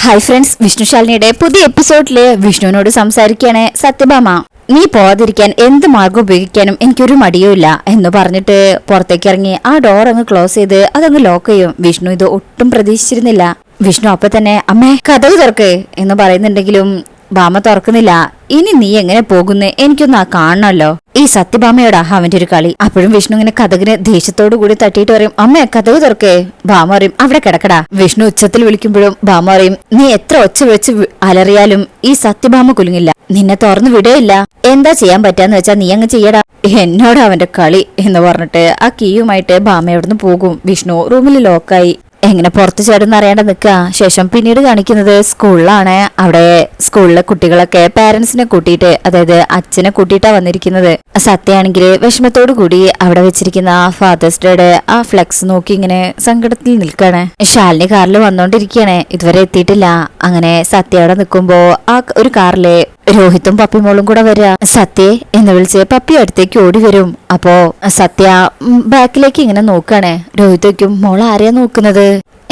Hi friends, വിഷ്ണുശാലിനിയുടെ പുതിയ എപ്പിസോഡില് വിഷ്ണുവിനോട് സംസാരിക്കുകയാണ് സത്യഭാമ. നീ പോവാതിരിക്കാൻ എന്ത് മാർഗം ഉപയോഗിക്കാനും എനിക്കൊരു മടിയുമില്ല എന്ന് പറഞ്ഞിട്ട് പുറത്തേക്ക് ഇറങ്ങി ആ ഡോർ അങ്ങ് ക്ലോസ് ചെയ്ത് അതങ്ങ് ലോക്ക് ചെയ്യും. വിഷ്ണു ഇത് ഒട്ടും പ്രതീക്ഷിച്ചിരുന്നില്ല. വിഷ്ണു അപ്പൊ തന്നെ അമ്മേ കഥവ് തുറക്ക് എന്ന് പറയുന്നുണ്ടെങ്കിലും ഭാമ തുറക്കുന്നില്ല. ഇനി നീ എങ്ങനെ പോകുന്നേ എനിക്കൊന്ന് കാണണമല്ലോ. ഈ സത്യഭാമയോടാ അവന്റെ ഒരു കളി. അപ്പോഴും വിഷ്ണു ഇങ്ങനെ കഥകിന് ദേഷ്യത്തോടു കൂടി തട്ടിയിട്ട് പറയും, അമ്മ കഥക് തുറക്കേ. ഭാമ പറയും അവിടെ കിടക്കടാ. വിഷ്ണു ഉച്ചത്തിൽ വിളിക്കുമ്പോഴും ഭാമ പറയും, നീ എത്ര ഒച്ച വെച്ച് അലറിയാലും ഈ സത്യഭാമ കുലുങ്ങില്ല, നിന്നെ തുറന്നു വിടയില്ല. എന്താ ചെയ്യാൻ പറ്റാന്ന് വെച്ചാ നീ അങ്ങ് ചെയ്യടാ. എന്നോട് അവന്റെ കളി എന്ന് പറഞ്ഞിട്ട് ആ കീയുമായിട്ട് ഭാമ അവിടുന്ന് പോകും. വിഷ്ണു റൂമിൽ ലോക്കായി എങ്ങനെ പുറത്തു ചാടുന്ന അറിയാണ്ട് നിൽക്കുക. ശേഷം പിന്നീട് കാണിക്കുന്നത് സ്കൂളിലാണ്. അവിടെ സ്കൂളിലെ കുട്ടികളൊക്കെ പാരന്റ്സിനെ കൂട്ടിയിട്ട്, അതായത് അച്ഛനെ കൂട്ടിയിട്ടാ വന്നിരിക്കുന്നത്. സത്യയാണെങ്കിൽ വിഷമത്തോടു കൂടി അവിടെ വെച്ചിരിക്കുന്ന ഫാദേഴ്സ് ഡേയുടെ ആ ഫ്ലെക്സ് നോക്കി ഇങ്ങനെ സങ്കടത്തിൽ നിൽക്കാണ്. ശാലിനി കാറിൽ വന്നോണ്ടിരിക്കുകയാണ്, ഇതുവരെ എത്തിയിട്ടില്ല. അങ്ങനെ സത്യ അവിടെ നിൽക്കുമ്പോ ആ ഒരു കാറിലെ രോഹിത്തും പപ്പിമോളും കൂടെ വരിക. സത്യ എന്ന് വിളിച്ച് പപ്പി അടുത്തേക്ക് ഓടി വരും. അപ്പോ സത്യ ബാക്കിലേക്ക് ഇങ്ങനെ നോക്കാണ്. രോഹിത്തേക്കും മോൾ ആരെയാ നോക്കുന്നത്?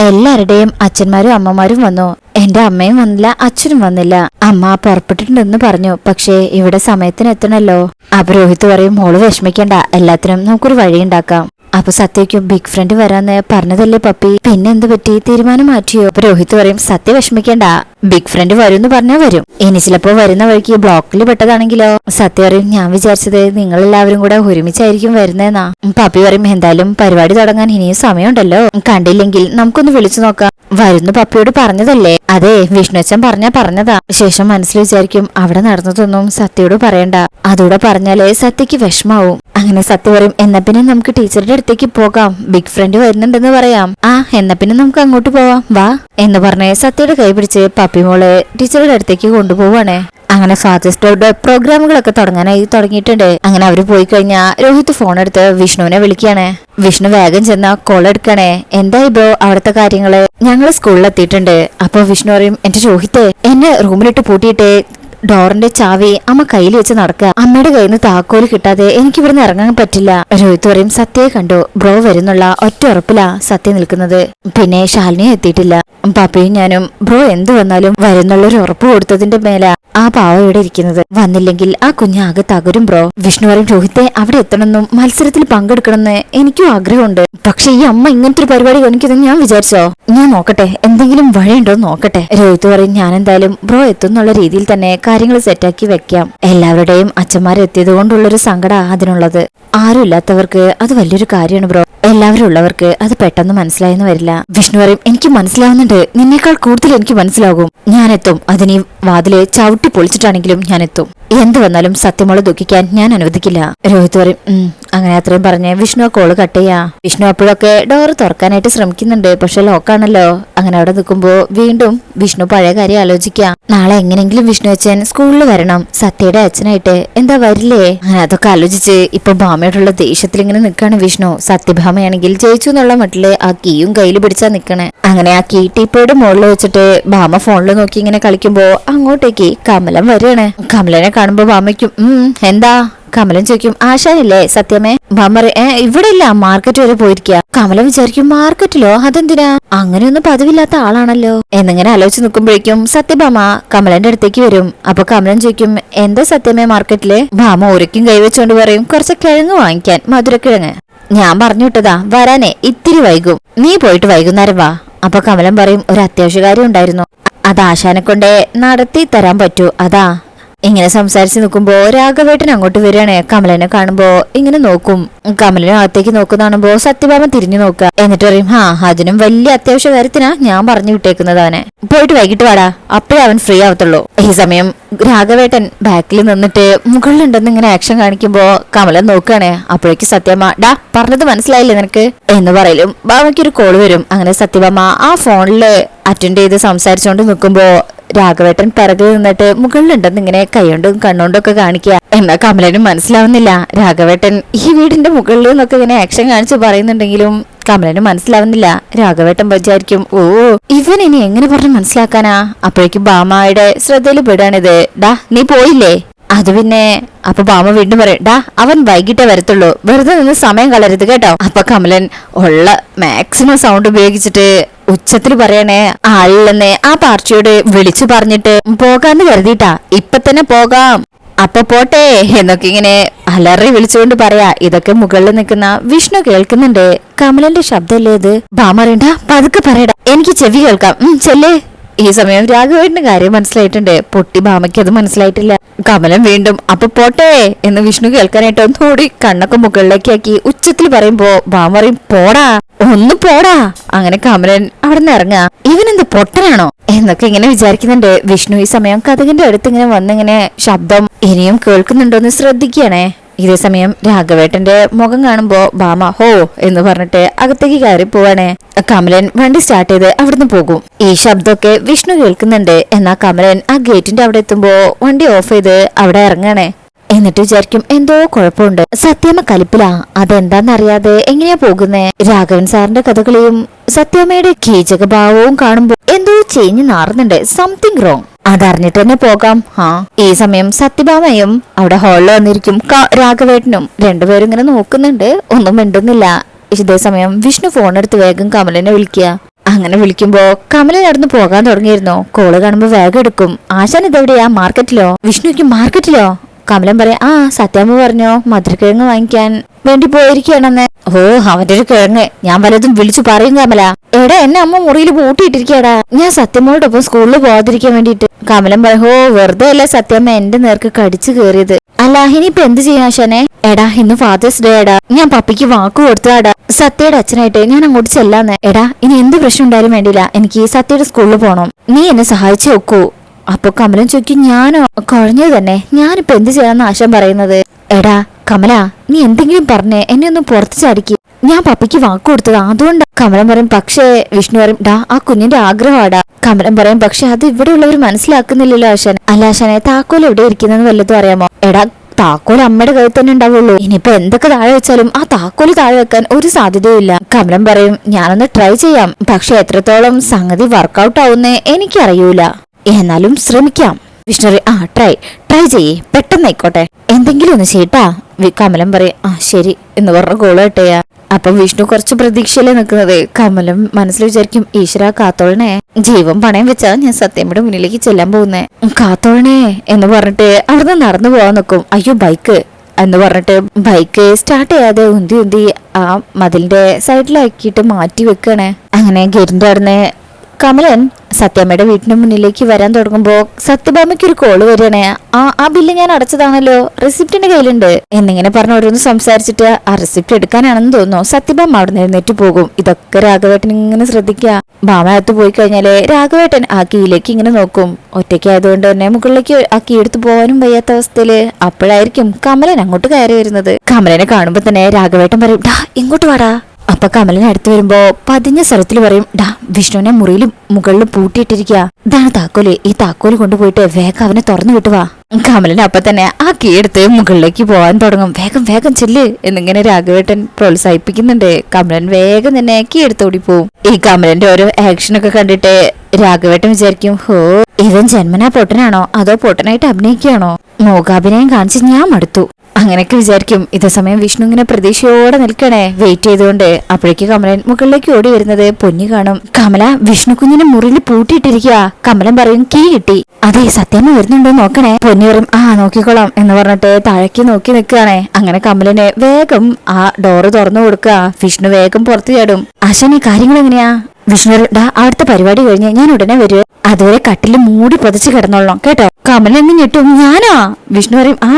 എല്ലാവരുടെയും അച്ഛന്മാരും അമ്മമാരും വന്നു. എന്റെ അമ്മയും വന്നില്ല, അച്ഛനും വന്നില്ല. അമ്മ പുറപ്പെട്ടിട്ടുണ്ടെന്ന് പറഞ്ഞു, പക്ഷേ ഇവിടെ സമയത്തിന് എത്തണല്ലോ. അപ്പൊ രോഹിത്ത് പറയും, മോള് വിഷമിക്കണ്ട, എല്ലാത്തിനും നമുക്കൊരു വഴി ഉണ്ടാക്കാം. അപ്പൊ സത്യക്കും ബിഗ് ഫ്രണ്ട് വരാന്ന് പറഞ്ഞതല്ലേ പപ്പി, പിന്നെ എന്ത് പറ്റി, തീരുമാനം മാറ്റിയോ? അപ്പൊ രോഹിത്ത് പറയും, സത്യ വിഷമിക്കണ്ട, ബിഗ് ഫ്രണ്ട് വരുമെന്ന് പറഞ്ഞാ വരും. ഇനി ചിലപ്പോ വരുന്ന വഴിക്ക് ബ്ലോക്കിൽ പെട്ടതാണെങ്കിലോ? സത്യ പറയും, ഞാൻ വിചാരിച്ചത് നിങ്ങൾ എല്ലാവരും കൂടെ ഒരുമിച്ചായിരിക്കും വരുന്നേന്നാ. പപ്പി പറയും, എന്തായാലും പരിപാടി തുടങ്ങാൻ ഇനിയും സമയമുണ്ടല്ലോ, കണ്ടില്ലെങ്കിൽ നമുക്കൊന്ന് വിളിച്ചു നോക്കാം. വരുന്നു പപ്പിയോട് പറഞ്ഞതല്ലേ? അതെ, വിഷ്ണുച്ചൻ പറഞ്ഞതാ. ശേഷം മനസ്സിൽ വിചാരിക്കും, അവിടെ നടന്നതൊന്നും സത്യയോട് പറയണ്ട, അതോടെ പറഞ്ഞാല് സത്യക്ക് വിഷമാവും. അങ്ങനെ സത്യ പറയും, എന്നാ പിന്നെ നമുക്ക് ടീച്ചറുടെ അടുത്തേക്ക് പോകാം, ബിഗ് ഫ്രണ്ട് വരുന്നുണ്ടെന്ന് പറയാം. എന്നാ പിന്നെ നമുക്ക് അങ്ങോട്ട് പോവാം, വാ എന്ന് പറഞ്ഞ് സത്യയുടെ കൈ പിടിച്ച് പപ്പിമോള് ടീച്ചറുടെ അടുത്തേക്ക് കൊണ്ടുപോവാണ്. അങ്ങനെ ഫാദേഴ്സ് ഡേയുടെ പ്രോഗ്രാമുകളൊക്കെ തുടങ്ങിയിട്ടുണ്ട്. അങ്ങനെ അവര് പോയി കഴിഞ്ഞാ രോഹിത് ഫോൺ എടുത്ത് വിഷ്ണുവിനെ വിളിക്കാണ്. വിഷ്ണു വേഗം ചെന്ന കോൾ എടുക്കണേ. എന്തായി ബ്രോ അവിടുത്തെ കാര്യങ്ങള്? ഞങ്ങള് സ്കൂളിലെത്തിയിട്ടുണ്ട്. അപ്പൊ വിഷ്ണു പറയും, എന്റെ രോഹിത്തെ, എന്നെ റൂമിലിട്ട് പൂട്ടിയിട്ട് ഡോറിന്റെ ചാവി അമ്മ കയ്യിൽ വെച്ച് നടക്കുക. അമ്മയുടെ കയ്യിൽ നിന്ന് താക്കോല് കിട്ടാതെ എനിക്ക് ഇവിടുന്ന് ഇറങ്ങാൻ പറ്റില്ല. രോഹിത് പറയും, സത്യയെ കണ്ടു, ബ്രോ വരുന്നുള്ള ഒറ്റ ഉറപ്പിലാ സത്യ നിൽക്കുന്നത്. പിന്നെ ശാലിനിയെ എത്തിയിട്ടില്ല. പപ്പയും ഞാനും ബ്രോ എന്ത് വന്നാലും വരുന്നുള്ളൊരു ഉറപ്പ് കൊടുത്തതിന്റെ മേല ആ പാവ ഇവിടെ ഇരിക്കുന്നത്. വന്നില്ലെങ്കിൽ ആ കുഞ്ഞാകെ തകരും ബ്രോ. വിഷ്ണു പറയും, രോഹിത്തെ അവിടെ എത്തണമെന്നും മത്സരത്തിൽ പങ്കെടുക്കണമെന്ന് എനിക്കും ആഗ്രഹമുണ്ട്. പക്ഷെ ഈ അമ്മ ഇങ്ങനത്തെ ഒരു പരിപാടി കാണിക്കുന്നത് ഞാൻ വിചാരിച്ചോ? ഞാൻ നോക്കട്ടെ, എന്തെങ്കിലും വഴിയുണ്ടോ നോക്കട്ടെ. രോഹിത് പറയും, ഞാൻ എന്തായാലും ബ്രോ എത്തുന്നുള്ള രീതിയിൽ തന്നെ കാര്യങ്ങൾ സെറ്റാക്കി വെക്കാം. എല്ലാവരുടെയും അച്ഛന്മാരെത്തിയത് കൊണ്ടുള്ളൊരു സങ്കട അതിനുള്ളത്. ആരും ഇല്ലാത്തവർക്ക് അത് വലിയൊരു കാര്യമാണ് ബ്രോ, എല്ലാവരും ഉള്ളവർക്ക് അത് പെട്ടെന്ന് മനസ്സിലായെന്ന് വരില്ല. വിഷ്ണു പറയും, എനിക്ക് മനസ്സിലാവുന്നുണ്ട്, നിന്നേക്കാൾ കൂടുതൽ എനിക്ക് മനസ്സിലാകും. ഞാൻ എത്തും, അതിന് വാതിലെ ചവിട്ടി പൊളിച്ചിട്ടാണെങ്കിലും ഞാൻ എത്തും. എന്ത് വന്നാലും സത്യമോളെ ദുഃഖിക്കാൻ ഞാൻ അനുവദിക്കില്ല. രോഹിത് പറയും, അങ്ങനെ അത്രയും പറഞ്ഞ് വിഷ്ണു കോള് കട്ട് ചെയ്യാ. വിഷ്ണു അപ്പോഴൊക്കെ ഡോറ് തുറക്കാനായിട്ട് ശ്രമിക്കുന്നുണ്ട്, പക്ഷെ ലോക്കാണല്ലോ. അങ്ങനെ അവിടെ നിൽക്കുമ്പോ വീണ്ടും വിഷ്ണു പഴയ കാര്യം ആലോചിക്കാം. നാളെ എങ്ങനെങ്കിലും വിഷ്ണു അച്ഛൻ സ്കൂളിൽ വരണം, സത്യയുടെ അച്ഛനായിട്ട്. എന്താ വരില്ലേ? അങ്ങനെ അതൊക്കെ ആലോചിച്ച് ഇപ്പൊ ഭാമയോടുള്ള ദേഷ്യത്തിൽ ഇങ്ങനെ നിൽക്കാണ് വിഷ്ണു. സത്യഭാമയാണെങ്കിൽ ജയിച്ചു എന്നുള്ള മട്ടില് ആ കീയും കയ്യിൽ പിടിച്ചാ നിക്കണേ. അങ്ങനെ ആ കീ ടീപ്പോയുടെ മുകളിൽ വെച്ചിട്ട് ഭാമ ഫോണിൽ നോക്കി ഇങ്ങനെ കളിക്കുമ്പോ അങ്ങോട്ടേക്ക് കമലം വരികയാണ്. കമലനെ കാണുമ്പോ ഭാമയ്ക്കും എന്താ? കമലൻ ചോദിക്കും, ആശാനല്ലേ സത്യമേ? ഭാമ ഇവിടെ ഇല്ല, മാർക്കറ്റ് വരെ പോയിരിക്കുക. കമലം വിചാരിക്കും, മാർക്കറ്റിലോ? അതെന്തിനാ? അങ്ങനെയൊന്നും പതിവില്ലാത്ത ആളാണല്ലോ എന്നിങ്ങനെ ആലോചിച്ച് നിൽക്കുമ്പോഴേക്കും സത്യഭാമ കമലന്റെ അടുത്തേക്ക് വരും. അപ്പൊ കമലൻ ചോദിക്കും, എന്താ സത്യമേ മാർക്കറ്റില്? ഭാമ ഒരിക്കും കൈവച്ചുകൊണ്ട് പറയും, കുറച്ച് കിഴങ്ങ് വാങ്ങിക്കാൻ, മധുരക്കിഴങ്ങ്. ഞാൻ പറഞ്ഞു വിട്ടതാ, വരാനേ ഇത്തിരി വൈകും, നീ പോയിട്ട് വൈകുന്നേരം വാ. അപ്പൊ കമലൻ പറയും, ഒരു അത്യാവശ്യ കാര്യം ഉണ്ടായിരുന്നു, അത് ആശാനെ കൊണ്ടേ നടത്തി തരാൻ പറ്റൂ, അതാ. ഇങ്ങനെ സംസാരിച്ച് നിൽക്കുമ്പോ രാഘവേട്ടൻ അങ്ങോട്ട് വരികയാണ്. കമലനെ കാണുമ്പോ ഇങ്ങനെ നോക്കും. കമലനെ അകത്തേക്ക് നോക്കുന്ന കാണുമ്പോ സത്യഭാമ തിരിഞ്ഞു നോക്കുക. എന്നിട്ട് പറയും, അതിനും വലിയ അത്യാവശ്യ കാര്യത്തിനാ ഞാൻ പറഞ്ഞു വിട്ടേക്കുന്നതാണ്, പോയിട്ട് വൈകിട്ട് വാടാ, അപ്പോഴേ അവൻ ഫ്രീ ആവത്തുള്ളൂ. ഈ സമയം രാഘവേട്ടൻ ബാക്കിൽ നിന്നിട്ട് മുകളിലുണ്ടെന്ന് ഇങ്ങനെ ആക്ഷൻ കാണിക്കുമ്പോ കമലൻ നോക്കുകയാണ്. അപ്പോഴേക്ക് സത്യഭാമ, ഡാ പറഞ്ഞത് മനസ്സിലായില്ലേ നിനക്ക് എന്ന് പറയലും ഭാമയ്ക്ക് ഒരു കോള് വരും. അങ്ങനെ സത്യഭാമ ആ ഫോണില് അറ്റൻഡ് ചെയ്ത് സംസാരിച്ചുകൊണ്ട് നിൽക്കുമ്പോ രാഘവേട്ടൻ പിറകിൽ നിന്നിട്ട് മുകളിലുണ്ടെന്ന് ഇങ്ങനെ കൈകൊണ്ടും കണ്ണുകൊണ്ടും ഒക്കെ കാണിക്കുക. എന്നാ കമലനും മനസ്സിലാവുന്നില്ല രാഘവേട്ടൻ ഈ വീടിന്റെ മുകളിൽ നിന്നൊക്കെ ഇങ്ങനെ ആക്ഷൻ കാണിച്ച് പറയുന്നുണ്ടെങ്കിലും കമലന് മനസ്സിലാവുന്നില്ല. രാഘവേട്ടൻ വിചാരിക്കും, ഓ ഇവൻ ഇനി എങ്ങനെ പറഞ്ഞ് മനസ്സിലാക്കാനാ? അപ്പോഴേക്കും ഭാമയുടെ ശ്രദ്ധയിൽ പെടാണിത്. ഡാ നീ പോയില്ലേ അത് പിന്നെ അപ്പൊ ബാമ വീണ്ടും പറയും, ഡാ അവൻ വൈകിട്ടേ വരത്തുള്ളൂ, വെറുതെ നിന്ന് സമയം കളയരുത് കേട്ടോ. അപ്പൊ കമലൻ ഉള്ള മാക്സിമം സൗണ്ട് ഉപയോഗിച്ചിട്ട് ഉച്ചത്തിൽ പറയണേ, ആളില്ലെന്നേ ആ പാർട്ടിയോട് വിളിച്ചു പറഞ്ഞിട്ട് പോകാന്ന് കരുതിട്ടാ, ഇപ്പൊ തന്നെ പോകാം, അപ്പൊ പോട്ടെ എന്നൊക്കെ ഇങ്ങനെ അലറി വിളിച്ചുകൊണ്ട് പറയാ. ഇതൊക്കെ മുകളിൽ നിൽക്കുന്ന വിഷ്ണു കേൾക്കുന്നുണ്ട്. കമലന്റെ ശബ്ദമല്ലേ ഇത്? ബാമറിയണ്ട, പതുക്കെ പറയടാ, എനിക്ക് ചെവി കേൾക്കാം, ചെല്ലേ. ഈ സമയം രാഘവേട്ടന്റെ കാര്യം മനസ്സിലായിട്ടുണ്ട്. പൊട്ടി ഭാമയ്ക്ക് അത് മനസ്സിലായിട്ടില്ല. കമലൻ വീണ്ടും അപ്പൊ പോട്ടെ എന്ന് വിഷ്ണു കേൾക്കാനായിട്ട് ഒന്നുകൂടി കണ്ണൊക്കെ മുകളിലേക്കാക്കി ഉച്ചത്തിൽ പറയുമ്പോ ഭാമ പറയും, പോടാ ഒന്ന് പോടാ. അങ്ങനെ കമലൻ അവിടെ നിന്ന് ഇറങ്ങാ. ഇവനെന്ത് പൊട്ടനാണോ എന്നൊക്കെ ഇങ്ങനെ വിചാരിക്കുന്നുണ്ട്. വിഷ്ണു ഈ സമയം കഥകിന്റെ അടുത്ത് ഇങ്ങനെ വന്നിങ്ങനെ ശബ്ദം ഇനിയും കേൾക്കുന്നുണ്ടോന്ന് ശ്രദ്ധിക്കുകയാണേ. ഇതേ സമയം രാഘവേട്ടന്റെ മുഖം കാണുമ്പോ ഭാമ ഹോ എന്ന് പറഞ്ഞിട്ട് അകത്തേക്ക് കയറി പോവാണേ. കമലൻ വണ്ടി സ്റ്റാർട്ട് ചെയ്ത് അവിടുന്ന് പോകും. ഈ ശബ്ദമൊക്കെ വിഷ്ണു കേൾക്കുന്നുണ്ട്. എന്നാ കമലൻ ആ ഗേറ്റിന്റെ അവിടെ എത്തുമ്പോ വണ്ടി ഓഫ് ചെയ്ത് അവിടെ ഇറങ്ങണേ. എന്നിട്ട് വിചാരിക്കും എന്തോ കുഴപ്പമുണ്ട്, സത്യമ്മ കലിപ്പിലാ, അതെന്താന്നറിയാതെ എങ്ങനെയാ പോകുന്നേ. രാഘവൻ സാറിന്റെ കഥകളിയും സത്യമ്മയുടെ കീചകഭാവവും കാണുമ്പോ എന്തോ ചേഞ്ഞ് നാറുന്നുണ്ട്, സംതിങ് റോങ്. അതറിഞ്ഞിട്ട് തന്നെ പോകാം. ഈ സമയം സത്യഭാമയും അവിടെ ഹാളിൽ വന്നിരിക്കും. രാഘവേട്ടനും രണ്ടുപേരും ഇങ്ങനെ നോക്കുന്നുണ്ട്, ഒന്നും മിണ്ടുന്നില്ല. ഇതേ സമയം വിഷ്ണു ഫോൺ എടുത്ത് വേഗം കമലിനെ വിളിക്കുക. അങ്ങനെ വിളിക്കുമ്പോ കമലൻ നടന്ന് പോകാൻ തുടങ്ങിയിരുന്നു. കോള് കാണുമ്പോ വേഗം എടുക്കും. ആശാൻ ഇതെവിടെയാ? മാർക്കറ്റിലോ? വിഷ്ണുക്ക് മാർക്കറ്റിലോ? കമലൻ പറയാം, ആ സത്യാമ്മ പറഞ്ഞോ മധുരക്കിഴങ്ങ് വാങ്ങിക്കാൻ വേണ്ടി പോയിരിക്കുകയാണെന്ന്. ഓ അവന്റെ ഒരു കിഴങ്ങ്, ഞാൻ വല്ലതും വിളിച്ചു പറയും കമല. എടാ എന്നെ അമ്മ മുറിയിൽ പൂട്ടിയിട്ടിരിക്കടാ, ഞാൻ സത്യമോടൊപ്പം സ്കൂളിൽ പോകാതിരിക്കാൻ വേണ്ടിട്ട്. കമലൻ പറയും, ഓ വെറുതെ അല്ല സത്യമ്മ എന്റെ നേർക്ക് കടിച്ചു കയറിയത്. അല്ല ഇനിയിപ്പൊ എന്ത് ചെയ്യാ ആശാനെ? എടാ ഇന്ന് ഫാദേഴ്സ് ഡേ ആടാ, ഞാൻ പപ്പിക്ക് വാക്ക് കൊടുത്തതാടാ സത്യയുടെ അച്ഛനായിട്ട് ഞാൻ അങ്ങോട്ട് ചെല്ലാന്ന്. എടാ ഇനി എന്ത് പ്രശ്നം ഉണ്ടായാലും വേണ്ടില്ല, എനിക്ക് സത്യയുടെ സ്കൂളിൽ പോണം, നീ എന്നെ സഹായിച്ചു നോക്കൂ. അപ്പൊ കമലൻ ചോദിക്കും, ഞാനോ? കുഴഞ്ഞത് തന്നെ, ഞാനിപ്പോ എന്ത് ചെയ്യാന്ന് ആശാൻ പറയുന്നത്? എടാ കമല നീ എന്തെങ്കിലും പറഞ്ഞേ, എന്നെ ഒന്ന് പുറത്ത് ചാടിക്ക്, ഞാൻ പപ്പിക്ക് വാക്ക് കൊടുത്തത് അതുകൊണ്ട്. കമലൻ പറയും, പക്ഷേ വിഷ്ണു പറയും, ഡാ ആ കുഞ്ഞിന്റെ ആഗ്രഹമാടാ. കമലൻ പറയും, പക്ഷെ അത് ഇവിടെ ഉള്ളവർ മനസ്സിലാക്കുന്നില്ലല്ലോ ആശാൻ. അല്ല ആശാനെ താക്കോൽ എവിടെ ഇരിക്കുന്നെന്ന് വല്ലതും അറിയാമോ? എടാ താക്കോൽ അമ്മയുടെ കയ്യിൽ തന്നെ ഉണ്ടാവുള്ളൂ, ഇനിയിപ്പോ എന്തൊക്കെ താഴെ വെച്ചാലും ആ താക്കോല് താഴെ വെക്കാൻ ഒരു സാധ്യതയില്ല. കമലൻ പറയും, ഞാനൊന്ന് ട്രൈ ചെയ്യാം, പക്ഷെ എത്രത്തോളം സംഗതി വർക്കൗട്ട് ആവുന്നേ എനിക്കറിയൂല, എന്നാലും ശ്രമിക്കാം. വിഷ്ണു ആ ട്രൈ ചെയ്യേ, പെട്ടെന്നായിക്കോട്ടെ, എന്തെങ്കിലും ഒന്ന് ചെയ്യട്ടാ. കമലൻ പറയും, ആ ശരി എന്ന് പറഞ്ഞ കോള് കെട്ടയാ. അപ്പൊ വിഷ്ണു കുറച്ച് പ്രതീക്ഷയിലെ നിൽക്കുന്നത്. കമലം മനസ്സിൽ വിചാരിക്കും, ഈശ്വര കാത്തോളണേ, ജീവൻ പണയം വെച്ചാ ഞാൻ സത്യമ്മയുടെ മുന്നിലേക്ക് ചെല്ലാൻ പോകുന്നേ, കാത്തോളണേ എന്ന് പറഞ്ഞിട്ട് അവിടുന്ന് നടന്നു പോവാൻ നിൽക്കും. അയ്യോ ബൈക്ക് എന്ന് പറഞ്ഞിട്ട് ബൈക്ക് സ്റ്റാർട്ട് ചെയ്യാതെ ഉന്തി ആ മതിലിന്റെ സൈഡിലാക്കിയിട്ട് മാറ്റി വെക്കണേ. അങ്ങനെ ഗേറ്റിന്റെ അവിടുന്ന് കമലൻ സത്യമ്മയുടെ വീട്ടിന് മുന്നിലേക്ക് വരാൻ തുടങ്ങുമ്പോ സത്യഭാമയ്ക്ക് ഒരു കോള് വരികയാണേ. ആ ബില്ല് ഞാൻ അടച്ചതാണല്ലോ, റെസിപ്റ്റിന്റെ കയ്യിലുണ്ട് എന്നിങ്ങനെ പറഞ്ഞ് ഓരോന്ന് സംസാരിച്ചിട്ട് ആ റെസിപ്റ്റ് എടുക്കാനാണെന്ന് തോന്നുന്നു. സത്യഭാമ അവിടെ നിന്ന് എഴുന്നേറ്റ് പോകും. ഇതൊക്കെ രാഘവേട്ടൻ ഇങ്ങനെ ശ്രദ്ധിക്കുക. ഭാമ അകത്ത് പോയി കഴിഞ്ഞാല് രാഘവേട്ടൻ ആ കീയിലേക്ക് ഇങ്ങനെ നോക്കും. ഒറ്റയ്ക്കായതുകൊണ്ട് തന്നെ മുകളിലേക്ക് ആ കീ എടുത്ത് പോകാനും വയ്യാത്ത അവസ്ഥയില് അപ്പോഴായിരിക്കും കമലൻ അങ്ങോട്ട് കയറി വരുന്നത്. കമലനെ കാണുമ്പോ തന്നെ രാഘവേട്ടൻ പറയും, ഡാ ഇങ്ങോട്ട് വാടാ. അപ്പൊ കമലൻ അടുത്ത് വരുമ്പോ പതിഞ്ഞ സ്വരത്തിൽ പറയും, ഡാ വിഷ്ണുവിനെ മുറിയിൽ മുകളിൽ പൂട്ടിയിട്ടിരിക്കുക, ഇതാണ് താക്കോല്, ഈ താക്കോല് കൊണ്ടുപോയിട്ട് വേഗം അവനെ തുറന്നു വിട്ടുവാ. കമലൻ അപ്പൊ തന്നെ ആ കീ എടുത്ത് മുകളിലേക്ക് പോകാൻ തുടങ്ങും. വേഗം ചെല്ല് എന്നിങ്ങനെ രാഘവേട്ടൻ പ്രോത്സാഹിപ്പിക്കുന്നുണ്ട്. കമലൻ വേഗം തന്നെ കീ എടുത്തോടി പോവും. ഈ കമലന്റെ ഓരോ ആക്ഷനൊക്കെ കണ്ടിട്ട് രാഘവേട്ടൻ വിചാരിക്കും, ഹോ ഇവൻ ജന്മനാ പൊട്ടനാണോ അതോ പൊട്ടനായിട്ട് അഭിനയിക്കുകയാണോ? മൂകാഭിനയം കാണിച്ച് ഞാൻ മടുത്തു അങ്ങനെയൊക്കെ വിചാരിക്കും. ഇതേ സമയം വിഷ്ണു ഇങ്ങനെ പ്രതീക്ഷയോടെ നിൽക്കണേ, വെയിറ്റ് ചെയ്തുകൊണ്ട്. അപ്പോഴേക്ക് കമലൻ മുകളിലേക്ക് ഓടി വരുന്നത് പൊന്നി കാണും. കമല വിഷ്ണു കുഞ്ഞിനെ മുറിയിൽ പൂട്ടിയിട്ടിരിക്കുക. കമലൻ പറയും, കീ കിട്ടി. അതെ സത്യമ്മ വരുന്നുണ്ടോ നോക്കണേ. പൊന്നി പറയും, ആ നോക്കിക്കോളാം എന്ന് പറഞ്ഞിട്ട് താഴേക്ക് നോക്കി നിൽക്കുകയാണേ. അങ്ങനെ കമലനെ വേഗം ആ ഡോറ് തുറന്നു കൊടുക്കുക. വിഷ്ണു വേഗം പുറത്തു ചാടും. ആശാനെ കാര്യങ്ങൾ എങ്ങനെയാ? വിഷ്ണു അവിടുത്തെ പരിപാടി കഴിഞ്ഞ് ഞാൻ ഉടനെ വരുവേ, അതുവരെ കട്ടില് മൂടി പൊതിച്ച് കിടന്നോളാം കേട്ടോ. കമലൻ എന്ന് ഞെട്ടും, ഞാനാ? വിഷ്ണു പറയും, ആ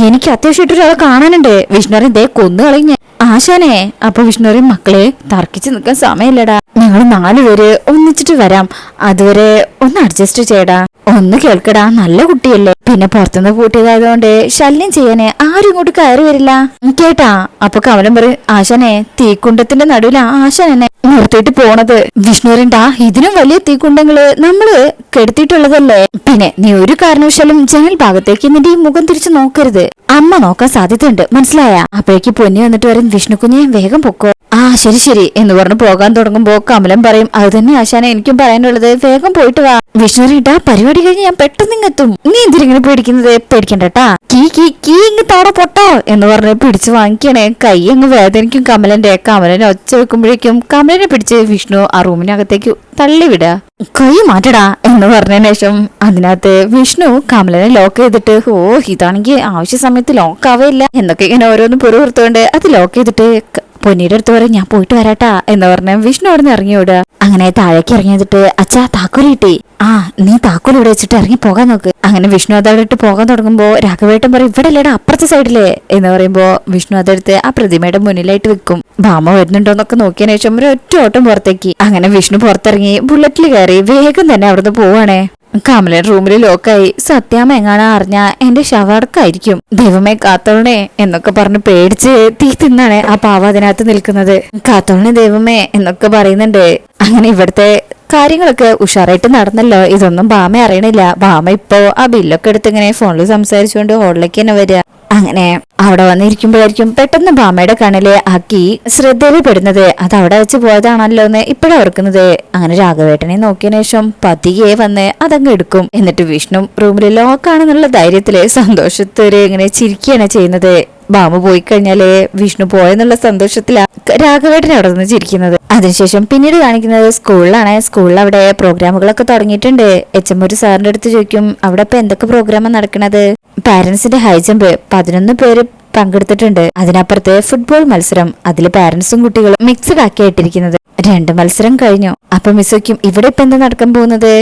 എനിക്ക് അത്യാവശ്യമായിട്ടൊരാളെ കാണാനുണ്ട്. വിഷ്ണു പറയും, ദേ കൊന്നു കളഞ്ഞ് ആശാനെ. അപ്പൊ വിഷ്ണു പറയും, മക്കളെ തർക്കിച്ച് നിൽക്കാൻ സമയമില്ലടാ, ഞങ്ങൾ 4 പേര് ഒന്നിച്ചിട്ട് വരാം, അതുവരെ ഒന്ന് അഡ്ജസ്റ്റ് ചെയ്യടാ, ഒന്ന് കേൾക്കടാ, നല്ല കുട്ടിയല്ലേ, പിന്നെ പുറത്തുനിന്ന് പൂട്ടിയതായതുകൊണ്ട് ശല്യം ചെയ്യാനേ ആരും ഇങ്ങോട്ട് കയറി വരില്ല കേട്ടാ. അപ്പൊ കമലൻ പറയും, ആശാനെ തീക്കുണ്ടത്തിന്റെ നടുവിലാ ആശാൻ എന്നെ നിർത്തിയിട്ട് പോണത്. വിഷ്ണു പറയണ്ടാ, ഇതിനും വലിയ തീക്കുണ്ടങ്ങള് നമ്മള് കെടുത്തിട്ടുള്ളതല്ലേ, പിന്നെ നീ ഒരു കാരണവശാലും ജനൽ ഭാഗത്തേക്ക് നിന്റെ ഈ മുഖം തിരിച്ചു നോക്കരുത്, അമ്മ നോക്കാൻ സാധ്യതയുണ്ട്, മനസ്സിലായ? അപ്പോഴേക്ക് പൊന്നി വന്നിട്ട് പറയും, വിഷ്ണു കുഞ്ഞെ വേഗം പൊക്കോ. ആ ശരി എന്ന് പറഞ്ഞു പോകാൻ തുടങ്ങുമ്പോ കമലൻ പറയും, അത് തന്നെ ആശാനെ എനിക്കും പറയാനുള്ളത്, വേഗം പോയിട്ട് വാ. വിഷ്ണു പറയണ്ടാ, പരിപാടി പരിപാടി കഴിഞ്ഞ് ഞാൻ പെട്ടെന്ന് ഇങ്ങെത്തും. നീ എന്തിനിങ്ങനെ പേടിക്കുന്നത്? പേടിക്കണ്ടട്ടാ, കീ കീ കീ ഇങ്ങ് തോട പൊട്ടോ എന്ന് പറഞ്ഞ് പിടിച്ച് വാങ്ങിക്കണേ. കൈ അങ്ങ് വേദനിക്കും കമലന്റെ ഒച്ച വെക്കുമ്പോഴേക്കും കമലനെ പിടിച്ച് വിഷ്ണു ആ റൂമിനകത്തേക്ക് തള്ളിവിടുക. കൈ മാറ്റടാ എന്ന് പറഞ്ഞതിന് ശേഷം അതിനകത്ത് വിഷ്ണു കമലനെ ലോക്ക് ചെയ്തിട്ട്, ഓ ഇതാണെങ്കിൽ ആവശ്യ സമയത്ത് ലോക്ക് ആവേയില്ല എന്നൊക്കെ ഇങ്ങനെ ഓരോന്ന് പുറത്തുകൊണ്ട് അത് ലോക്ക് ചെയ്തിട്ട് പൊന്നിയുടെ അടുത്ത് പറയും ഞാൻ പോയിട്ട് വരാട്ടാ എന്ന് പറഞ്ഞ വിഷ്ണു അവിടെ നിന്ന് ഇറങ്ങി വിടുക. അങ്ങനെ താഴേക്ക് ഇറങ്ങിയിട്ട് അച്ഛാ താക്കോൽ കിട്ടി, ആ നീ താക്കോൽ ഇവിടെ വെച്ചിട്ട് ഇറങ്ങി പോകാൻ നോക്ക്. അങ്ങനെ വിഷ്ണു അതവിടെ ഇട്ട് പോകാൻ തുടങ്ങുമ്പോ രാഘവേട്ടൻ പറയും ഇവിടെ അല്ലേടാ അപ്പുറത്തെ സൈഡിലേ എന്ന് പറയുമ്പോ വിഷ്ണു അതെടുത്ത് ആ പ്രതിമയുടെ മുന്നിലായിട്ട് വെക്കും. ഭാമ വരുന്നുണ്ടോന്നൊക്കെ നോക്കിയതിനു ശേഷം ഒരു ഒറ്റ ഓട്ടം പുറത്തേക്ക്. അങ്ങനെ വിഷ്ണു പുറത്തിറങ്ങി ബുള്ളറ്റിൽ കയറി വേഗം തന്നെ അവിടുന്ന് പോവാണേ. കമലൻ റൂമിൽ ലോക്കായി. സത്യാമ്മ എങ്ങാണാ അറിഞ്ഞ എന്റെ ശവടക്കായിരിക്കും, ദൈവമേ കാത്തോളണേ എന്നൊക്കെ പറഞ്ഞ് പേടിച്ച് തീ തിന്നാണ് ആ പാവ അതിനകത്ത് നിൽക്കുന്നത്. കാത്തോളണേ ദൈവമേ എന്നൊക്കെ പറയുന്നുണ്ട്. അങ്ങനെ ഇവിടുത്തെ കാര്യങ്ങളൊക്കെ ഉഷാറായിട്ട് നടന്നല്ലോ. ഇതൊന്നും ഭാമ അറിയണില്ല. ഭാമ ഇപ്പോ ആ ബില്ലൊക്കെ എടുത്ത് ഇങ്ങനെ ഫോണിൽ സംസാരിച്ചുകൊണ്ട് ഹോളിലേക്ക് തന്നെ വരിക. അങ്ങനെ അവിടെ വന്നിരിക്കുമ്പോഴായിരിക്കും പെട്ടെന്ന് ഭാമയുടെ കണ്ണില് ആക്കി ശ്രദ്ധയിൽ പെടുന്നത്. അത് അവിടെ വെച്ച് പോയതാണല്ലോ എന്ന് ഇപ്പോഴാ ഓർക്കുന്നത്. അങ്ങനെ രാഘവേട്ടനെ നോക്കിയതിനു ശേഷം പതിയെ വന്ന് അതങ്ങ് എടുക്കും. എന്നിട്ട് വിഷ്ണു റൂമിൽ ലോക്കാണെന്നുള്ള ധൈര്യത്തില് സന്തോഷത്തോടെ ഇങ്ങനെ ചിരിക്കുകയാണ് ചെയ്യുന്നത്. ഭാമ പോയി കഴിഞ്ഞാല് വിഷ്ണു പോയെന്നുള്ള സന്തോഷത്തിലാ രാഘവേട്ടൻ അവിടെ നിന്ന് ചിരിക്കുന്നത്. അതിനുശേഷം പിന്നീട് കാണിക്കുന്നത് സ്കൂളിലാണ്. സ്കൂളിൽ അവിടെ പ്രോഗ്രാമുകളൊക്കെ തുടങ്ങിയിട്ടുണ്ട്. HM ഒരു സാറിന്റെ അടുത്ത് ചോദിക്കും അവിടെ ഇപ്പൊ എന്തൊക്കെ പ്രോഗ്രാമാണ് നടക്കുന്നത്. പാരന്റ്സിന്റെ ഹൈ ജമ്പ് 11 പേര് പങ്കെടുത്തിട്ടുണ്ട്. അതിനപ്പുറത്ത് ഫുട്ബോൾ മത്സരം, അതിൽ പാരന്റ്സും കുട്ടികളും മിക്സ്ഡ് ആക്കിയിട്ടിരിക്കുന്നത്. 2 മത്സരം കഴിഞ്ഞു. അപ്പൊ മിസ് വയ്ക്കും ഇവിടെ ഇപ്പൊ എന്താ നടക്കാൻ പോകുന്നത്.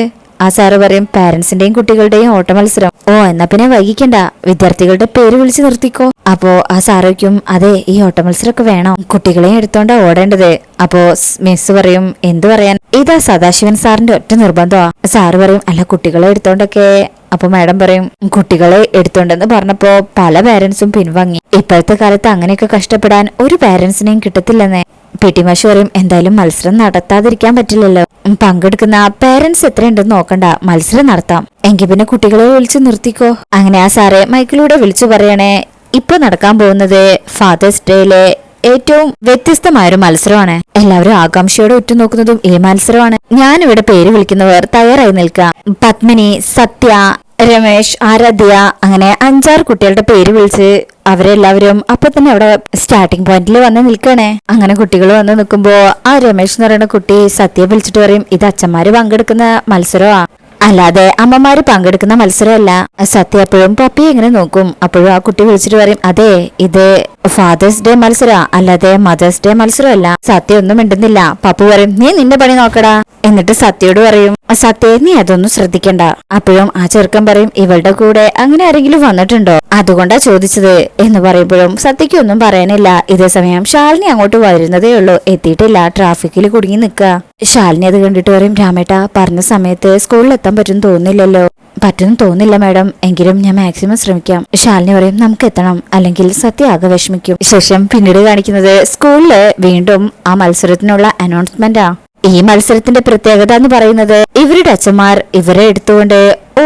ആ സാറ് പറയും പാരന്റ്സിന്റെയും കുട്ടികളുടെയും ഓട്ട മത്സരം. ഓ എന്നാ പിന്നെ വൈകിക്കണ്ട, വിദ്യാർത്ഥികളുടെ പേര് വിളിച്ച് നിർത്തിക്കോ. അപ്പോ ആ സാറേക്കും അതെ ഈ ഓട്ട മത്സരമൊക്കെ വേണം, കുട്ടികളെയും എടുത്തോണ്ടാ ഓടേണ്ടത്. അപ്പോ മിസ് പറയും എന്ത് പറയാൻ, ഇതാ സദാശിവൻ സാറിന്റെ ഒറ്റ നിർബന്ധമാ. സാറ് പറയും അല്ല കുട്ടികളെ എടുത്തോണ്ടൊക്കെ. അപ്പൊ മാഡം പറയും കുട്ടികളെ എടുത്തോണ്ടെന്ന് പറഞ്ഞപ്പോ പല പാരന്റ്സും പിൻവാങ്ങി. ഇപ്പോഴത്തെ കാലത്ത് അങ്ങനെയൊക്കെ കഷ്ടപ്പെടാൻ ഒരു പാരന്റ്സിനെയും കിട്ടത്തില്ലെന്നേ. PT മാഷ് പറയും എന്തായാലും മത്സരം നടത്താതിരിക്കാൻ പറ്റില്ലല്ലോ, പങ്കെടുക്കുന്ന പേരന്റ്സ് എത്രയുണ്ടെന്ന് നോക്കണ്ട, മത്സരം നടത്താം. എങ്കിൽ പിന്നെ കുട്ടികളെ വിളിച്ചു നിർത്തിക്കോ. അങ്ങനെ ആ സാറെ മൈക്കിലൂടെ വിളിച്ചു പറയണേ ഇപ്പൊ നടക്കാൻ പോകുന്നത് ഫാദേഴ്സ് ഡേയിലെ ഏറ്റവും വ്യത്യസ്തമായൊരു മത്സരമാണ്. എല്ലാവരും ആകാംക്ഷയോടെ ഉറ്റുനോക്കുന്നതും ഈ മത്സരമാണ്. ഞാനിവിടെ പേര് വിളിക്കുന്നവർ തയ്യാറായി നിൽക്കാം. പത്മിനി, സത്യ, രമേശ്, ആരാധ്യ അങ്ങനെ 5-6 കുട്ടികളുടെ പേര് വിളിച്ച് അവരെല്ലാവരും അപ്പൊ തന്നെ അവിടെ സ്റ്റാർട്ടിംഗ് പോയിന്റിൽ വന്ന് നിൽക്കണേ. അങ്ങനെ കുട്ടികൾ വന്ന് നിൽക്കുമ്പോ ആ രമേശ് എന്ന് പറയുന്ന കുട്ടി സത്യ വിളിച്ചിട്ട് പറയും ഇത് അച്ഛന്മാര് പങ്കെടുക്കുന്ന മത്സരമാ, അല്ലാതെ അമ്മമാര് പങ്കെടുക്കുന്ന മത്സരമല്ല. സത്യ എപ്പോഴും പപ്പിയെ ഇങ്ങനെ നോക്കും. അപ്പോഴും ആ കുട്ടി വിളിച്ചിട്ട് പറയും അതെ ഇത് ഫാദേഴ്സ് ഡേ മത്സര അല്ലാതെ മദേഴ്സ് ഡേ മത്സരമല്ല. സത്യ ഒന്നും മിണ്ടുന്നില്ല. പപ്പു പറയും നീ നിന്റെ പണി നോക്കടാ. എന്നിട്ട് സത്യയോട് പറയും സത്യ നീ അതൊന്നും ശ്രദ്ധിക്കണ്ട. അപ്പോഴും ആ ചെറുക്കൻ പറയും ഇവളുടെ കൂടെ അങ്ങനെ ആരെങ്കിലും വന്നിട്ടുണ്ടോ, അതുകൊണ്ടാ ചോദിച്ചത് എന്ന് പറയുമ്പോഴും സത്യക്ക് ഒന്നും പറയാനില്ല. ഇതേ സമയം ശാലിനി അങ്ങോട്ട് വരുന്നതേ ഉള്ളൂ, എത്തിയിട്ടില്ല, ട്രാഫിക്കിൽ കുടുങ്ങി നിൽക്കുക. ശാലിനി അത് കണ്ടിട്ട് പറയും രാമേട്ട പറഞ്ഞ സമയത്ത് സ്കൂളിൽ എത്താൻ പറ്റും തോന്നില്ലല്ലോ. പറ്റും തോന്നില്ല മാഡം, എങ്കിലും ഞാൻ മാക്സിമം ശ്രമിക്കാം. ശാലിനി പറയും നമുക്ക് എത്തണം, അല്ലെങ്കിൽ സത്യ ആകെ വിഷമിക്കും. ശേഷം പിന്നീട് കാണിക്കുന്നത് സ്കൂളില് വീണ്ടും ആ മത്സരത്തിനുള്ള അനൗൺസ്മെന്റാ. ഈ മത്സരത്തിന്റെ പ്രത്യേകത എന്ന് പറയുന്നത് ഇവരുടെ അച്ഛന്മാർ ഇവരെ എടുത്തുകൊണ്ട്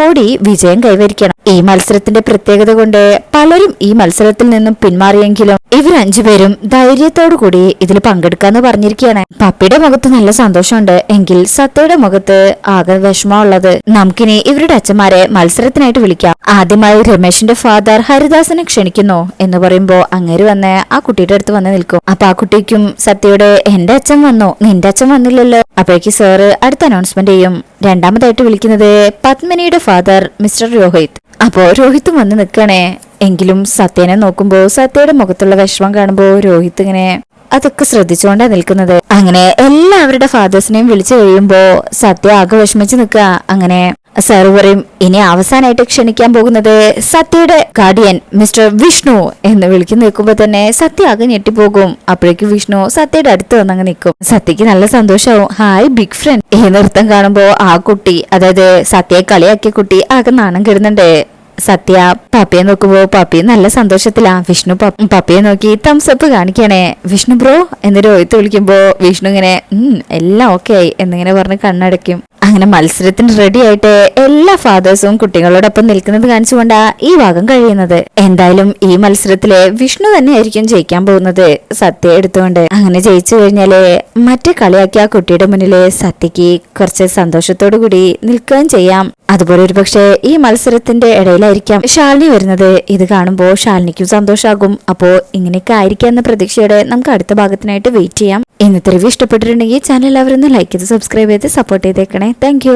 ഓടി വിജയം കൈവരിക്കണം. ഈ മത്സരത്തിന്റെ പ്രത്യേകത കൊണ്ട് പലരും ഈ മത്സരത്തിൽ നിന്നും പിന്മാറിയെങ്കിലും ഇവർ 5 പേരും ധൈര്യത്തോടു കൂടി ഇതിൽ പങ്കെടുക്കാന്ന് പറഞ്ഞിരിക്കുകയാണ്. പപ്പിയുടെ മുഖത്ത് നല്ല സന്തോഷമുണ്ട്, എങ്കിൽ സത്യയുടെ മുഖത്ത് ആകെ വിഷമമുള്ളത്. നമുക്കിനി ഇവരുടെ അച്ഛന്മാരെ മത്സരത്തിനായിട്ട് വിളിക്കാം. ആദ്യമായി രമേശിന്റെ ഫാദർ ഹരിദാസനെ ക്ഷണിക്കുന്നു എന്ന് പറയുമ്പോ അങ്ങേര് വന്ന് ആ കുട്ടിയുടെ അടുത്ത് വന്ന് നിൽക്കും. അപ്പൊ ആ കുട്ടിക്കും സത്യയുടെ എന്റെ അച്ഛൻ വന്നു നിന്റെ അച്ഛൻ വന്നില്ലല്ലോ. അപ്പോഴേക്ക് സാറ് അടുത്ത അനൗൺസ്മെന്റ് ചെയ്യും. രണ്ടാമതായിട്ട് വിളിക്കുന്നത് പത്മിനിയുടെ ഫാദർ മിസ്റ്റർ രോഹിത്. അപ്പോ രോഹിത്തും വന്ന് നിൽക്കണേ. എങ്കിലും സത്യനെ നോക്കുമ്പോ സത്യയുടെ മുഖത്തുള്ള വിഷമം കാണുമ്പോ രോഹിത് ഇങ്ങനെ അതൊക്കെ ശ്രദ്ധിച്ചുകൊണ്ടാ നിൽക്കുന്നത്. അങ്ങനെ എല്ലാവരുടെ ഫാദേഴ്സിനെയും വിളിച്ചു കഴിയുമ്പോ സത്യ ആകെ വിഷമിച്ച് നിൽക്കുക. അങ്ങനെ സാറ് പറയും ഇനി അവസാനമായിട്ട് ക്ഷണിക്കാൻ പോകുന്നത് സത്യയുടെ ഗാർഡിയൻ മിസ്റ്റർ വിഷ്ണു എന്ന് വിളിച്ചു നിൽക്കുമ്പോ തന്നെ സത്യ ആകെ ഞെട്ടിപ്പോകും. അപ്പോഴേക്കും വിഷ്ണു സത്യയുടെ അടുത്ത് വന്നങ്ങ് നിൽക്കും. സത്യക്ക് നല്ല സന്തോഷമാവും. Hi big front. ഈ നൃത്തം കാണുമ്പോ ആ കുട്ടി, അതായത് സത്യയെ കളിയാക്കിയ കുട്ടി ആകെ നാണം കെടുന്നുണ്ട്. സത്യ പപ്പിയെ നോക്കുമ്പോ പപ്പി നല്ല സന്തോഷത്തിലാ. വിഷ്ണു പപ്പിയെ നോക്കി തംസപ്പ് കാണിക്കണേ. വിഷ്ണു ബ്രോ എന്ന് രോഹിത്ത് വിളിക്കുമ്പോ വിഷ്ണു ഇങ്ങനെ എല്ലാം ഓക്കെ ആയി എന്നിങ്ങനെ പറഞ്ഞ് കണ്ണടയ്ക്കും. അങ്ങനെ മത്സരത്തിന് റെഡി ആയിട്ട് എല്ലാ ഫാദേഴ്സും കുട്ടികളോടൊപ്പം നിൽക്കുന്നത് കാണിച്ചുകൊണ്ടാ ഈ ഭാഗം കഴിയുന്നത്. എന്തായാലും ഈ മത്സരത്തില് വിഷ്ണു തന്നെയായിരിക്കും ജയിക്കാൻ പോകുന്നത് സത്യ എടുത്തുകൊണ്ട്. അങ്ങനെ ജയിച്ചു കഴിഞ്ഞാല് മറ്റേ കളിയാക്കിയ ആ കുട്ടിയുടെ മുന്നില് സത്യക്ക് കുറച്ച് സന്തോഷത്തോടു കൂടി നിൽക്കുകയും ചെയ്യാം. അതുപോലെ ഒരു പക്ഷേ ഈ മത്സരത്തിന്റെ ഇടയിലായിരിക്കാം ശാലിനി വരുന്നത്. ഇത് കാണുമ്പോൾ ശാലിനിക്കും സന്തോഷമാകും. അപ്പോ ഇങ്ങനെയൊക്കെ ആയിരിക്കാം എന്ന പ്രതീക്ഷയോടെ നമുക്ക് അടുത്ത ഭാഗത്തിനായിട്ട് വെയിറ്റ് ചെയ്യാം. ഇന്നത്തെ റിവ്യൂ ഇഷ്ടപ്പെട്ടിട്ടുണ്ടെങ്കിൽ ചാനൽ എല്ലാവരും ലൈക്ക് ചെയ്ത് സബ്സ്ക്രൈബ് ചെയ്ത് സപ്പോർട്ട് ചെയ്തേക്കണേ. താങ്ക്